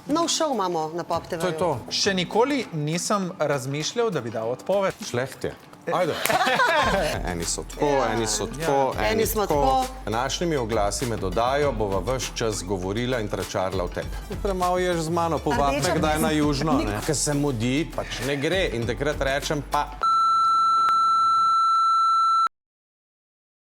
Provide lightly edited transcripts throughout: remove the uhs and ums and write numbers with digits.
Nov šov imamo na Pop TV. To je to. Še nikoli nisem razmišljal, da bi dal odpoved. Šleht je. Ajde. Eni so tako, eni so tako, Eni smo tako. Današnjimi oglasi me dodajo, bova ves čas govorila in tračarila v tebi. Premalo ješ z mano, povab me kdaj na južno, ne? Ker se mudi, pač ne gre in takrat rečem pa...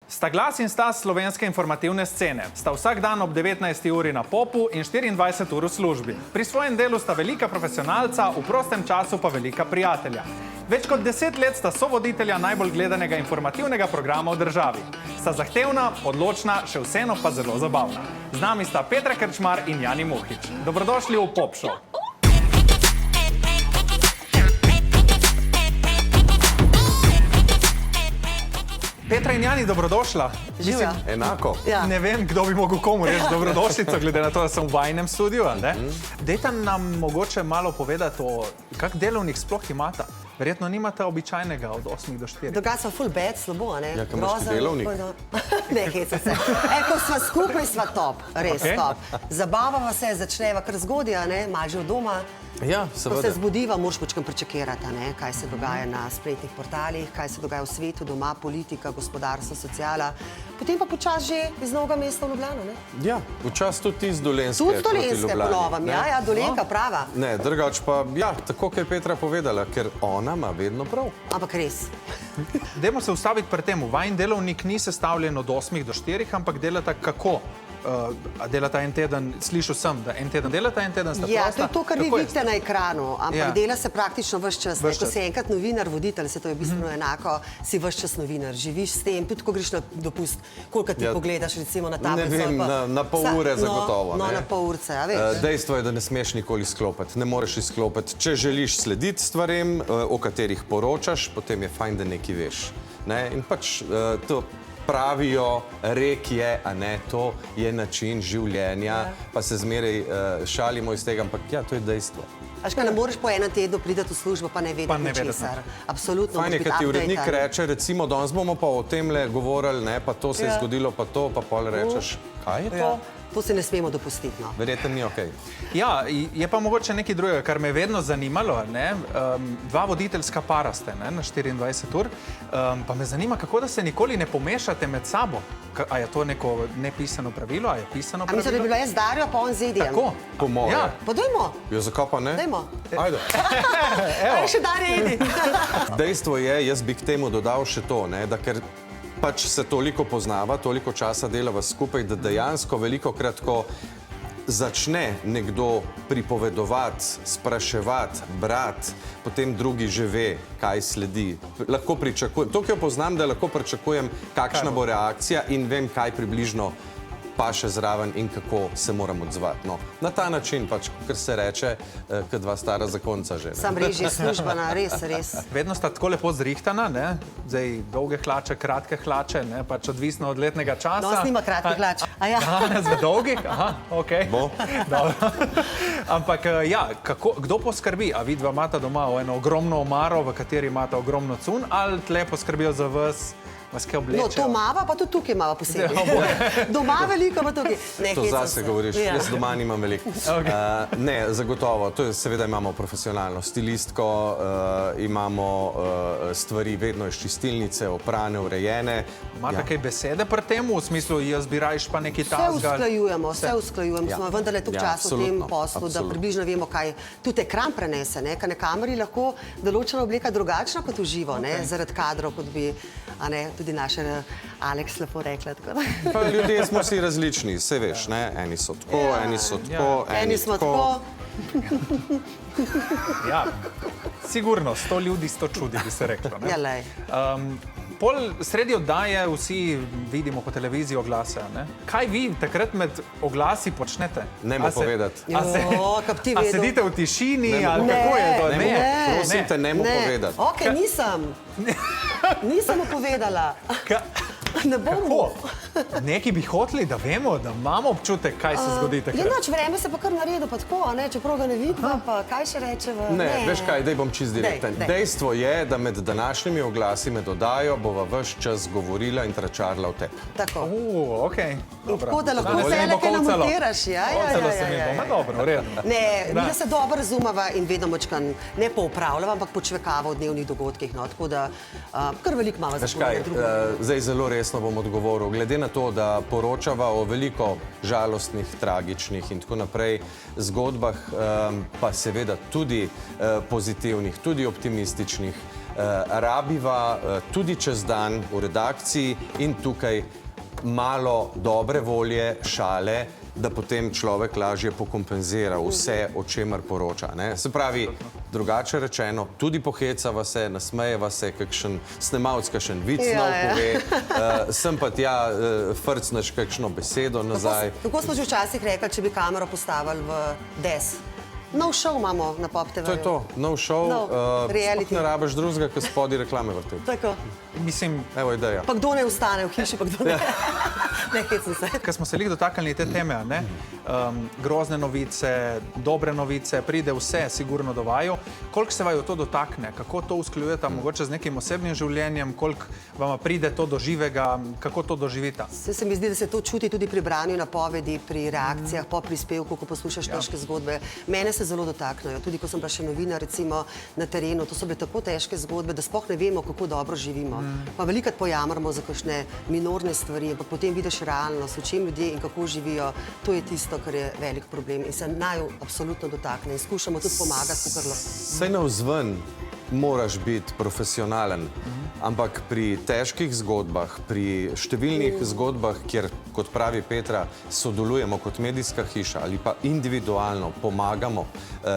Sta glas in stas slovenske informativne scene. Sta vsak dan ob 19. uri na Popu in 24 ur v službi. Pri svojem delu sta velika profesionalca, v prostem času pa velika prijatelja. Več kot 10 let sta sovoditelja najbolj gledanega informativnega programa v državi. Sta zahtevna, odločna, še vseeno pa zelo zabavna. Z nami sta Petra Krčmar in Jani Muhič. Dobrodošli v Pop Show. Petra in Jani, dobrodošla. Živja. Enako. Ja. Ne vem, kdo bi mogel komu reči dobrodošlico, glede na to, da sem v vajnem studiu. Dajte nam mogoče malo povedati, kak delovnik sploh imata. Verjetno nimate običajnega od 8 do 4. Dogaja se full bad, slabo, a ne? Ja, kaj imaš ti delovnik? Ne, heca se. Ko sva skupaj, sva top, res top. Zabavava se, začneva kar zgodaj, a ne? Malo že od doma. Ja, Ko seveda. se zbudiva, moraš počkam pričakirati, a ne? Kaj se dogaja na spletnih portalih, kaj se dogaja v svetu, doma, politika, gospodarstvo, sociala. Potem pa počas že iz Novega mesta v Ljubljano, ne? Ja, včasih tudi ti z Dolenjske Tudi proti Dolenjske Ljubljani, polovam, ne? ja, Dolenjka prava. Ne, drugač pa, ja, tako kot je Petra povedala, ker ona ima vedno prav. Ampak res. Dajmo se ustaviti pri tem. Vajin delovnik ni sestavljen od 8 do 4, ampak delata kako? Delata en teden, slišal sem, da en teden delata, en teden sta Ja, prosta. to je to, kar vi Kako je? vidite na ekranu, ampak Ja. dela se praktično ves čas. Ves Ko čas. si enkrat novinar, voditelj, se to je bistveno enako, si ves čas novinar, živiš s tem, tudi ko greš na dopust, koliko ti Ja. pogledaš recimo na Ne tablico. vem, ali pa- na pol ure zagotovo. No, ne. na pol urce, a veš. Dejstvo je, da ne smeš nikoli izklopiti, ne moreš izklopiti. Če želiš slediti stvarem, o katerih poročaš, potem je fajn, da nekaj veš. Ne? In pač to pravijo, rek je, a ne, to je način življenja, pa se zmeraj šalimo iz tega, ampak ja, to je dejstvo. Až kaj ne moreš po enem tednu priti v službo, pa ne Pa vedeti ne vedeti, ničesar. Absolutno. Fajn je, moraš kad biti ti urednik updated. reče, recimo, danes bomo pa o temle govorili, ne, pa to se je Ja. zgodilo, pa to, pa pol rečeš, kaj je to? Ja. To se ne smemo dopustiti, no. Verjetno ni okej. Ja, je pa mogoče nekaj drugega, kar me je vedno zanimalo. Ne? Dva voditeljska para ste, ne? Na 24 ur. Pa me zanima, kako da se nikoli ne pomešate med sabo. A je to neko nepisano pravilo, a je pisano A mislim, da pravilo? bi bila jaz Darjo, pa on z Edijem. Tako. Po moje. Ja. Pa dajmo, Jo, zakaj pa ne? dajmo. Ajde. Aj še Darjo Edi. Dejstvo je, jaz bi k temu dodal še to, ne, da ker pač se toliko poznava, toliko časa delava skupaj, da dejansko velikokrat, ko začne nekdo pripovedovati, spraševati, brati, potem drugi že ve, kaj sledi. Lahko pričakujem, to, ki jo poznam, da lahko pričakujem, kakšna bo reakcija in vem, kaj približno pa še zraven in kako se moram odzvati. No, na ta način pač, kar se reče, kot dva stara zakonca že. Ne? Sam reži službana, res, res. Vedno sta tako lepo zrihtana, ne? Zdaj dolge hlače, kratke hlače, ne? Pač odvisno od letnega časa. Danes nima kratkih hlač. A ja. Danes v dolgih? Aha, okej. Bo. Dobro. Ampak ja, kdo poskrbi? A vidva imata doma eno ogromno omaro, v kateri imata ogromno cun, ali tle poskrbijo za vas kaj oblečejo? No, to mava, pa tudi tukaj mava posebej. Doma veliko, pa tukaj. Ne, To hecam zase se. govoriš, Ja. jaz doma nimam veliko. Ne, zagotovo, to je, seveda imamo profesionalno stilistko, imamo stvari vedno iz čistilnice, oprane, urejene. Imate kaj besede pri tem, v smislu, jaz bi rajš pa nekaj Vse tasga? usklajujemo, vse usklajujemo. Ja. Smo vendarle toliko Ja, časa v tem absolutno, poslu, da absolutno. približno vemo, kaj tudi ekran prenese, ne? Ker na kameri lahko določena obleka drugačna kot v živo, ne? Zaradi kadrov, kot bi, a ne, tudi naša Aleks lepo rekla. Tako da. Pa ljudje smo si različni, saj veš, ne? Eni so tako, eni so tako, Eni smo tako. Ja, sigurno, 100 ljudi, 100 čudi, bi se reklo. Ne? Ja, lej. Pol sredi oddaje vsi vidimo po televiziji oglase. Ne? Kaj vi takrat med oglasi počnete? Ne mu povedati. Jo, kak ti A vedel. sedite v tišini Ne mu ali povedati. kako je to? Ne, Prosim te, ne mu povedati. Ok, nisem. Nisem mu povedala. Ne bom mu. Nekaj bi hoteli, da vemo, da imamo občutek, kaj se zgodi Ja, takrat. noč vreme se pa kar naredi, pa tako, a ne, čeprav ga ne vidimo, pa kaj še reče v... Ne, veš kaj, daj bom čist direkten. Dej. Dejstvo je, da med današnjimi oglasi med oddajo bova ves čas govorila in tračarila v tebi. Tako. Okej. Tako da lahko Danes vse mi bo nekaj kolcalo. namontiraš, ja. Kolcalo se mi bo, ma dobro, v redu. Ne, Da. mi da se dobro razumeva in vedno močkan ne poupravljava, ampak počvekava o dnevnih dogodkih, no, tako da kar veliko imamo za Veš kaj, povedati. zdaj zelo resno bom odgovoril. Glede na to, da poročava o veliko žalostnih, tragičnih in tako naprej zgodbah, pa seveda tudi pozitivnih, tudi optimističnih, rabiva tudi čez dan v redakciji in tukaj malo dobre volje, šale, da potem človek lažje pokompenzira vse, o čemer poroča. Ne? Se pravi, drugače rečeno, tudi pohecava se, nasmejeva se, kakšen snemalc, kakšen vic nov pove, sem pa tja frcneš kakšno besedo nazaj. Tako smo že včasih rekli, če bi kamero postavili v des. Nov šov imamo na Pop TV. To je to, nov šov, Nov reality. sploh ne rabiš drugega, kot spodi reklame vrteti. Tako. Mislim, Evo ideja. Pa kdo ne ustane v hiši, pa kdo ne. Ne, hecam se. ker smo se lih dotaknili te teme, a ne? Grozne novice, dobre novice, pride vse sigurno do vaju. Koliko se vaju to dotakne? Kako to usklajujete mogoče z nekim osebnim življenjem? Koliko vam pride to do živega? Kako to doživite? Se mi zdi, da se to čuti tudi pri branju napovedi, pri reakcijah, po prispevku, ko poslušaš težke zgodbe. Mene se zelo dotaknejo. Tudi ko sem bila še novinar, recimo na terenu, to so bile tako težke zgodbe, da sploh ne vemo, kako dobro živimo. Pa velikokrat pojamramo za kakšne minorne stvari, ampak potem vidiš realnost, v čem ljudje in kako živijo. To je tisto, kar je velik problem in se naju absolutno dotakne in skušamo tudi pomagati, kakor lahko. Saj navzven moraš biti profesionalen, ampak pri težkih zgodbah, pri številnih zgodbah, kjer, kot pravi Petra, sodelujemo kot medijska hiša ali pa individualno pomagamo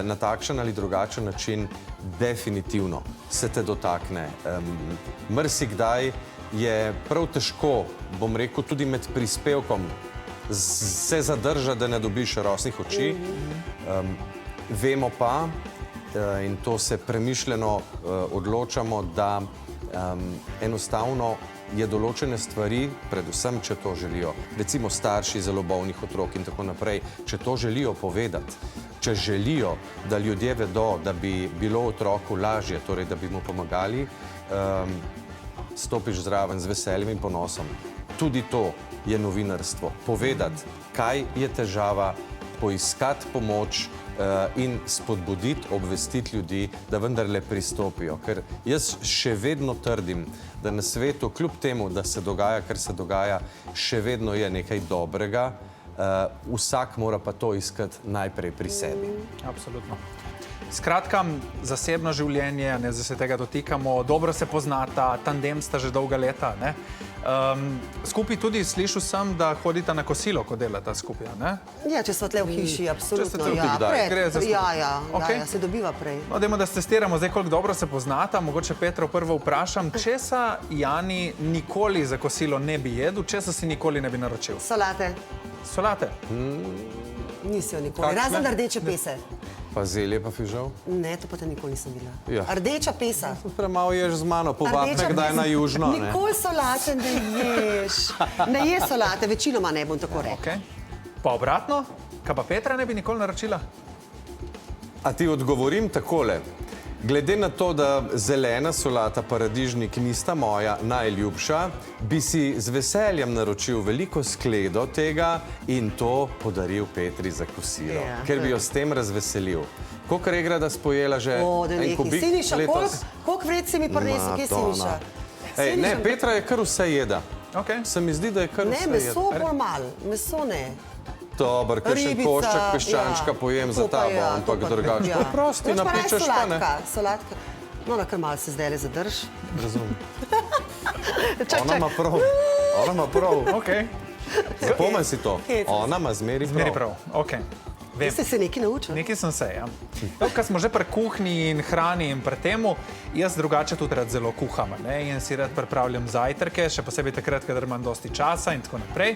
na takšen ali drugačen način, definitivno se te dotakne. Marsikdaj je prav težko, bom rekel, tudi med prispevkom se zadrža, da ne dobiš rosnih oči. Vemo pa, in to se premišljeno odločamo, da enostavno je določene stvari, predvsem, če to želijo, recimo starši zelo bolnih otrok in tako naprej, če to želijo povedati, če želijo, da ljudje vedo, da bi bilo otroku lažje, torej da bi mu pomagali, stopiš zraven z veseljem in ponosom. Tudi to je novinarstvo. Povedati, kaj je težava, poiskati pomoč in spodbuditi, obvestiti ljudi, da vendarle pristopijo. Ker jaz še vedno trdim, da na svetu, kljub temu, da se dogaja, kar se dogaja, še vedno je nekaj dobrega. Vsak mora pa to iskati najprej pri sebi. Absolutno. Skratka, zasebno življenje, ne, zdaj se tega dotikamo, dobro se poznata, tandem sta že dolga leta, ne? Skupaj tudi slišal sem, da hodita na kosilo, ko delata skupaj, ne? Ja, če smo tle v hiši, absolutno. tudi Ja, kdaj. pred. Gre za skupaj. Ja, Okej. se dobiva prej. No, dajmo, da testiramo zdaj, koliko dobro se poznata. Mogoče Petro prvo vprašam, česa Jani nikoli za kosilo ne bi jedel, česa si nikoli ne bi naročil? Solate, Solate? nisi jo nikoli. Kakšne? Razen rdeče pese. Pa zelje pa fižol. Ne, to pa te nikoli nisem bila. Ja. Rdeča pesa. Premalo ješ z mano, povabi me kdaj na južno. Ne? Nikoli solate ne ješ. Ne ješ solate, večinoma ne bom tako rekel. Okay. Pa obratno? Kaj pa Petra ne bi nikoli naročila? A ti odgovorim takole. Glede na to, da zelena solata paradižnik nista moja najljubša, bi si z veseljem naročil veliko skledo tega in to podaril Petri za kosilo, Ja. ker bi jo s tem razveselil. Koliko regrada spojela že O, da en neki. kubik Siniša, letos? koliko vred si mi prinesel, kje Siniša? Ej, ne, Siniša- Petra je kar vse jeda. Okay. Se mi zdi, da je kar Ne, vse meso jeda. bolj malo, meso ne. Dobar, kakšen Ribica, košček peščančka ja, pojem to za pa tabo, ja, to ampak pa- drugače. ja. Prosti, Veš pa raje napičeš pa ne. Solatka. No, na kar malo se zdaj le zadrž. Razumem. Čak, Ona ima prav. Ona ima prav. Okay. Zapomni si to. Hecam se. Ona ima zmeri Zmeri prav. prav. Okay. vem. Ste se nekaj naučili? Nekaj sem se, ja. Ko smo že pri kuhinji in hrani in pri temu, jaz drugače tudi rad zelo kuham, ne? In si rad pripravljam zajtrke, še posebej takrat, kadar imam dosti časa in tako naprej.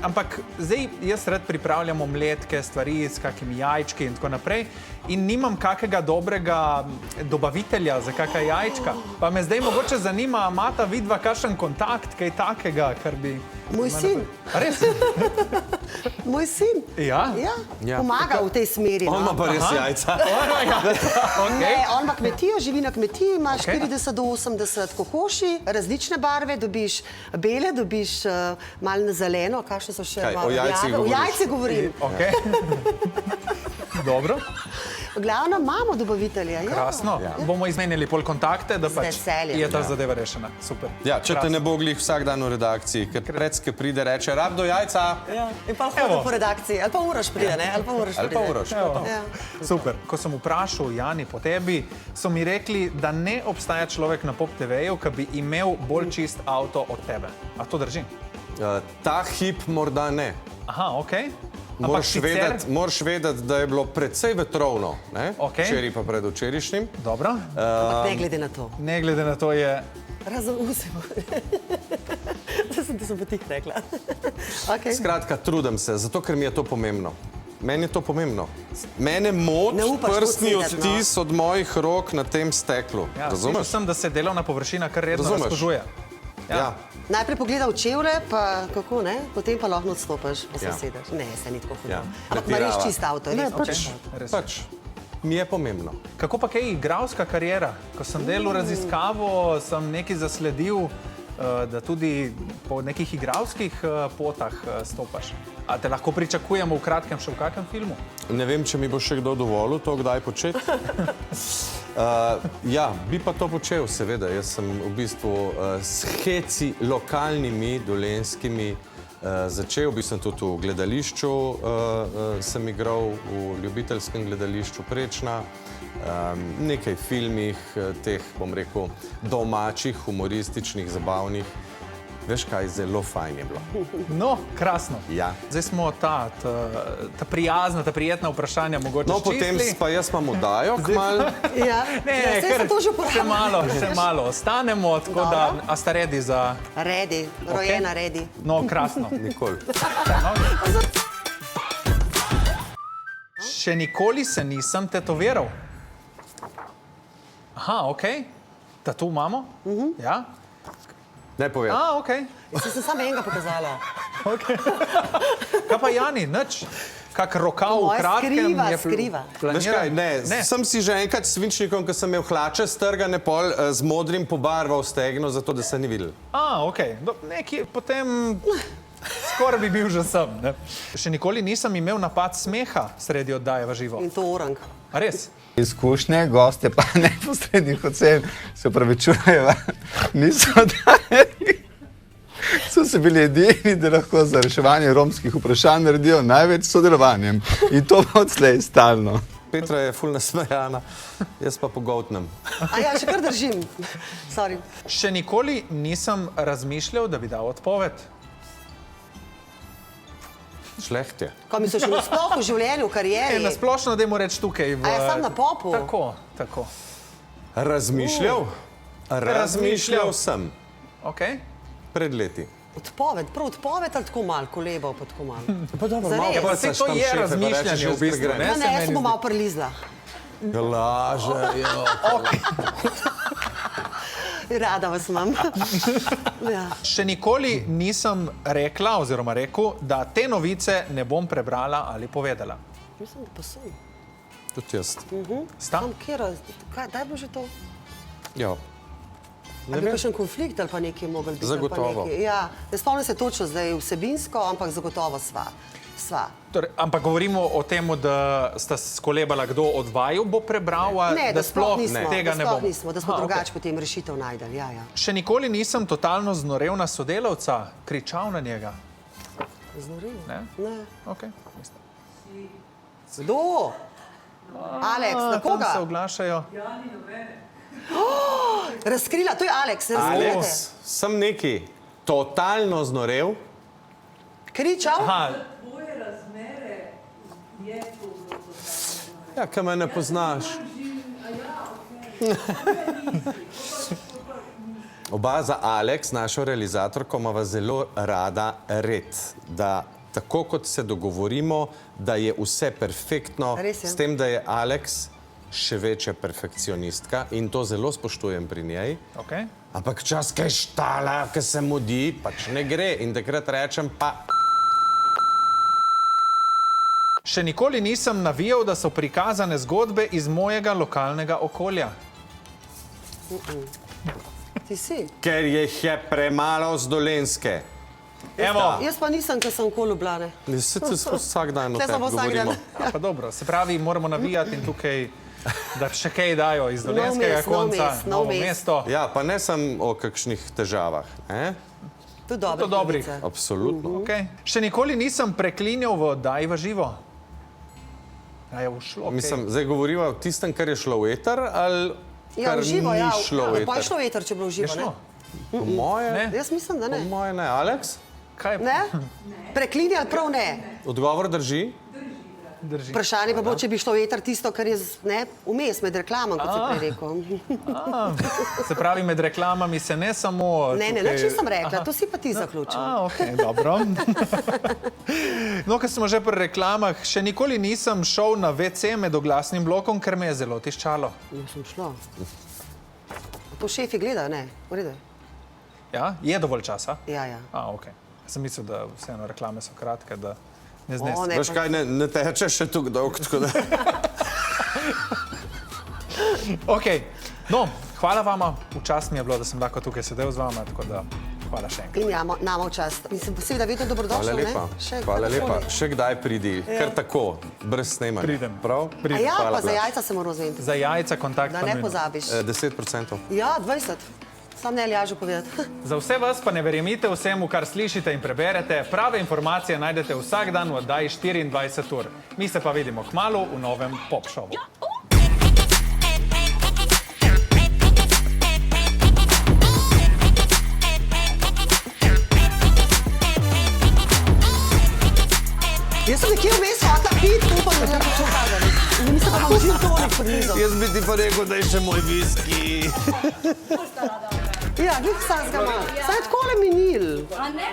Ampak zdaj jaz rad pripravljam omletke, stvari s kakimi jajčki in tako naprej in nimam kakega dobrega dobavitelja za kakšna jajčka. Pa me zdaj mogoče zanima, imata vidva kakšen kontakt, kaj takega, kar bi... Moj sin. A res? Moj sin. Ja? Ja. Pomaga v tej smeri. On ima No. pa res jajca. Ne, on ima kmetijo, živi na kmetiji, ima 40 do 80 kokoši, različne barve, dobiš bele, dobiš malo na zeleno, kakšne so še... Kaj, o jajcih O govoriš? jajcih govorim. Okay. Dobro, Glavno imamo dobavitelja. Ja. krasno. Bomo izmenjali pol kontakte, da pač veseljem. je ta zadeva rešena. Super. Ja, če te ne bo glih vsak dan v redakciji, ker predske pride, reče, rab do jajca. Ja. In pa Evo. lahko po redakciji, ali pa Uroš pride, ne? Ali pa Uroš Ali pride. pa Uroš. Evo. Ja. Super. Ko sem vprašal Jani po tebi, so mi rekli, da ne obstaja človek na Pop TV-ju, ki bi imel bolj čist avto od tebe. A to drži? Ta hip morda ne. Aha, okej. Moraš vedeti, da je bilo precej vetrovno, ne? Okej. Včeraj pa predvčerajšnjim. Dobro. Ampak ne glede na to. Ne glede na to je... Razen usem. Da sem pa tih rekla. Okay. Skratka, trudim se, zato ker mi je to pomembno. Meni je to pomembno. Mene moti Ne upaš prstni podsedati, no. odtis od mojih rok na tem steklu. Ja, Razumeš? slišal sem, da se delovna površina kar redno Razumeš? razkožuje. Ja. Najprej pogledal čevlje, pa kako ne, potem pa lahko odstopiš, pa se Ja. sedeš. Ne, se ni tako hudo. Ja. Ampak ima res Pretirava. čist avto, Ne, res pač, čist avto. Res. pač, mi je pomembno. Kako pa kaj igralska kariera? Ko sem delal raziskavo, sem nekaj zasledil, da tudi po nekih igralskih potah stopaš. A te lahko pričakujemo v kratkem še v kakšnem filmu? Ne vem, če mi bo še kdo dovolil to kdaj početi. Ja, bi pa to počel, seveda. Jaz sem v bistvu s heci lokalnimi, dolenskimi začel. V bistvu tudi v gledališču sem igral, v ljubiteljskem gledališču Prečna. Nekaj filmih, teh, bom rekel, domačih, humorističnih, zabavnih. Veš kaj, zelo fajn je bilo. No, krasno. Ja. Zdaj smo ta prijazna, ta prijetna vprašanja mogoče No, potem sčistili. pa jaz imam oddajo kmalu. Ja, Ne, ja, saj sem to že še uporabljal. malo ostanemo, tako da, a sta redi za... Redi, rojena redi. No, krasno. Nikoli. Še nikoli se nisem tetoviral. Aha, okej. Tatu imamo? Ja? Ne povem. A, okej. Jaz sem samo enega pokazala. Kaj pa Jani, nič? Kak rokav v Moje kratkem je skriva. Veš kaj, ne, Ne. sem si že enkrat s svinčnikom, ko sem imel hlače strgane pol z modrim pobarval stegno, zato da se ni videl. A, okej. Nekje potem skoraj bi bil že sem. Ne? Še nikoli nisem imel napad smeha sredi oddaje v živo. In to orang. A res? Izkušnje, goste pa neposrednih ocen se upravičujejo, niso dali. So se bili edini, da lahko za reševanje romskih vprašanj naredijo največ s sodelovanjem. In to bo odslej stalno. Petra je ful nasmejana, jaz pa pogoltnem. A ja, še kar držim. Sorry. Še nikoli nisem razmišljal, da bi dal odpoved. Šleht je. Ko misliš, no sploh v življenju, v karieri. Na splošno, dajmo reči tukaj. A ja, sam na popu? Tako. Razmišljal? Razmišljal sem. Okay. Pred leti. Odpoved, prav odpoved ali tako malo, kolebo pa tako malo. Pa dobro, Zares? malo Ja, pa saj to tam je šefe, pa razmišljanje rečeš, v jaz bistvu, grem. ne? Ja, se ne, jaz meni sem zdi. malo prelizla. Laže, Rada vas imam. Ja. Še nikoli nisem rekla oziroma rekel, da te novice ne bom prebrala ali povedala. Mislim, da pa sem. Tudi jaz. Sta? Tam kjer, daj bo že to. Ja. Ali bi kakšen konflikt ali pa nekaj mogel biti? ali pa Zagotovo. nekaj. Ja, ne spomnim se točno zdaj vsebinsko, ampak zagotovo sva. Torej, ampak govorimo o tem, da sta skolebala, kdo od vaju bo prebral, Ne, da sploh nismo, tega ne bo. da smo drugače potem rešitev najdeli. Ja, ja. Še nikoli nisem totalno znorel na sodelavca, kričal na njega. Znoril? Ne? Ne. Okay. Kdo? Aleks, na Tam koga? se oglašajo. Razkrila, to je Aleks, razkrila. Aleks, sem neki totalno znorel. Kričal? Aha, Ja, kaj me ne poznaš. Oba za Alex, našo realizatorko, imava zelo rada red, da tako kot se dogovorimo, da je vse perfektno, Res je. s tem, da je Alex še večja perfekcionistka in to zelo spoštujem pri njej. Okay. Ampak čas, kaj štala, kaj se mudi, pač ne gre in takrat rečem pa... Še nikoli nisem navijal, da so prikazane zgodbe iz mojega lokalnega okolja. Ti si. Ker jih je premalo z Dolenjske. Evo, Jaz pa nisem, ker sem okoli Ljubljane. Se vsak dan o Tle tem samo vsak govorimo. dan. ja, pa dobro, se pravi, moramo navijati in tukaj, da še kaj dajo iz Dolenjskega mest, nov konca, mest, nov novo mest. mesto. Ja, pa ne sem o kakšnih težavah. Tudi To dobrih. novice. Absolutno. Okay. Še nikoli nisem preklinjal v oddaji v živo. A je ušlo? Okay. Mislim, zdaj govoriva o tistem, kar je šlo v eter, ali Ja, kar v živo, ni ja. šlo v Pa je eter? šlo v eter, če je bilo v Je živo, šlo? ne? Po moje, Ne. Jaz mislim, da po ne. moje ne. Alex, Kaj? Ne? Preklinjali prav ne. odgovor drži? Drži. Vprašanje pa bo, če bi šlo v eter tisto, kar je vmes med reklamom, kot si prej rekel. Se pravi, med reklamami se ne samo... Ne, nič nisem rekla, to si pa ti zaključil. Ok, dobro. No, ker smo že pri reklamah, še nikoli nisem šel na WC med oglasnim blokom, ker me je zelo tiščalo. Ne sem šla. To šefi gledajo, ne? V redu. Ja, je dovolj časa? Ja, ja. Ok. Sem mislil, da vseeno reklame so kratke, da ne O, znesem. ne, Veš kaj, ne teče še tukaj dolg, tako da... Ok, no, hvala vama. V čast mi je bilo, da sem lahko tukaj sedel z vama, tako da hvala še enkrat. In nama v čast. Mislim, seveda vedno dobrodošel, Hvala ne? lepa. Še Hvala lepa. kadarkoli. Še kdaj pridi, kar tako, brez snemanja. Pridem. Prav? A ja, Hvala, pa za Blaž. jajca se moram zvedeti. Za jajca kontakt Da pa ne nujno. pozabiš. 10%. Ja, 20. Sam ne Aljažu povedati. Za vse vas pa ne verjemite vsemu, kar slišite in preberete. Prave informacije najdete vsak dan v oddaji 24 ur. Mi se pa vidimo kmalu v novem Pop šovu. Jaz sem nekje vmes hotla piti, upam, da ne bo šel kazali. Mislim, da imam žil tonik pod nizom. Jaz bi ti pa rekel, da je še moj viski. Ja, glih sam ga imam. Saj je takole minil. A ne?